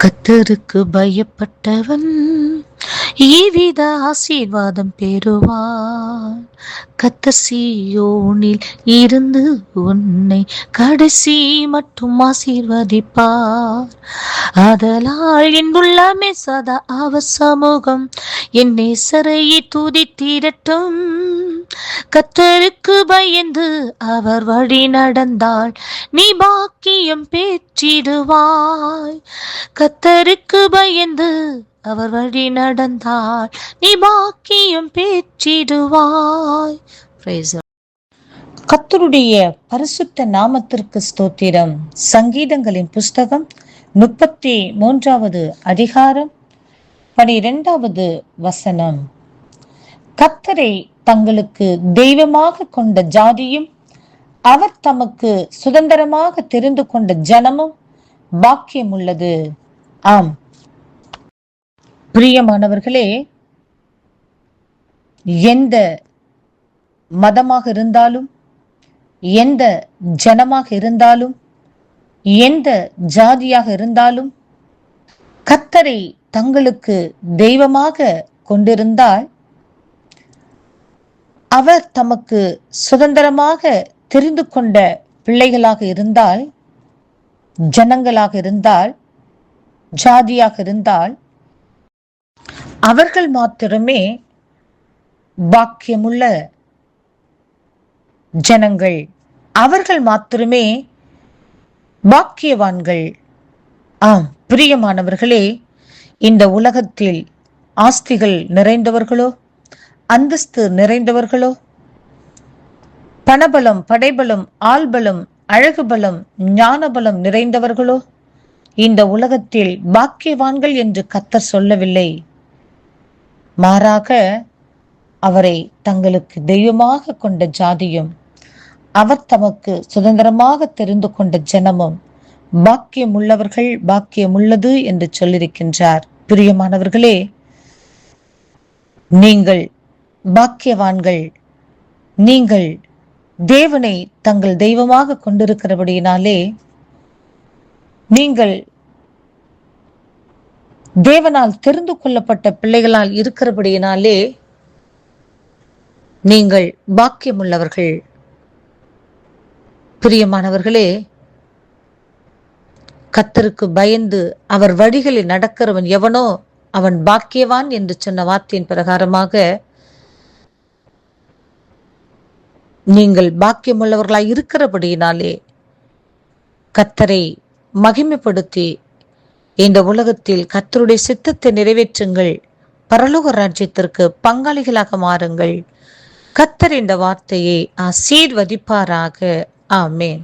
கர்த்தருக்கு பயப்பட்டவன் எவ்வித ஆசீர்வாதம் பெறுவான். கர்த்தர் சீயோனில் இருந்து உன்னை கடைசி மட்டும் ஆசீர்வதிப்பார். ஆதலால் என் உள்ளமே சதா அவர் சமூகம் என் நேசரை துதித்திடட்டும். கர்த்தருக்கு பயந்து அவர் வழி நடந்தால் நீ பாக்கியம் பெற்றிடுவாய். கர்த்தருக்கு பயந்து அவர் வழி நடந்தால் நீ பாக்கியம் பெற்றிடுவாய். கர்த்தருடைய பரிசுத்த நாமத்திற்கு ஸ்தோத்திரம். சங்கீதங்களின் புஸ்தகம் 33வது அதிகாரம் 12வது வசனம். கர்த்தரை தங்களுக்கு தெய்வமாக கொண்ட ஜாதியும் அவர் தமக்கு சுதந்திரமாக தெரிந்து கொண்ட ஜனமும் பாக்கியம் உள்ளது. ஆம் பிரியமானவர்களே, எந்த மதமாக இருந்தாலும், எந்த ஜனமாக இருந்தாலும், எந்த ஜாதியாக இருந்தாலும், கர்த்தரை தங்களுக்கு தெய்வமாக கொண்டிருந்தால், அவர் தமக்கு சுதந்திரமாக தெரிந்து கொண்ட பிள்ளைகளாக இருந்தால், ஜனங்களாக இருந்தால், ஜாதியாக இருந்தால், அவர்கள் மாத்திரமே பாக்கியமுள்ள ஜனங்கள், அவர்கள் மாத்திரமே பாக்கியவான்கள். ஆம் பிரியமானவர்களே, இந்த உலகத்தில் ஆஸ்திகள் நிறைந்தவர்களோ, அந்தஸ்து நிறைந்தவர்களோ, பணபலம், படைபலம், ஆள்பலம், அழகுபலம், ஞானபலம் நிறைந்தவர்களோ இந்த உலகத்தில் பாக்கியவான்கள் என்று கர்த்தர் சொல்லவில்லை. மாறாக அவரை தங்களுக்கு தெய்வமாக கொண்ட ஜாதியும் அவர் தமக்கு சுதந்திரமாக தெரிந்து கொண்ட ஜனமும் பாக்கியம் உள்ளவர்கள், பாக்கியம் உள்ளது என்று சொல்லியிருக்கின்றார். பிரியமானவர்களே, நீங்கள் பாக்கியவான்கள். நீங்கள் தேவனை தங்கள் தெய்வமாக கொண்டிருக்கிறபடியினாலே, நீங்கள் தேவனால் தெரிந்து கொள்ளப்பட்ட பிள்ளைகளால் இருக்கிறபடியினாலே நீங்கள் பாக்கியமுள்ளவர்கள். பிரியமானவர்களே, கர்த்தருக்கு பயந்து அவர் வழிகளில் நடக்கிறவன் எவனோ அவன் பாக்கியவான் என்று சொன்ன வார்த்தையின் பிரகாரமாக நீங்கள் பாக்கியமுள்ளவர்களாய் இருக்கிறபடியினாலே கர்த்தரை மகிமைப்படுத்தி இந்த உலகத்தில் கர்த்தருடைய சித்தத்தை நிறைவேற்றுங்கள். பரலோக ராஜ்யத்திற்கு பங்காளிகளாக மாறுங்கள். கர்த்தர் இந்த வார்த்தையை ஆசீர்வதிப்பாராக. ஆமென்.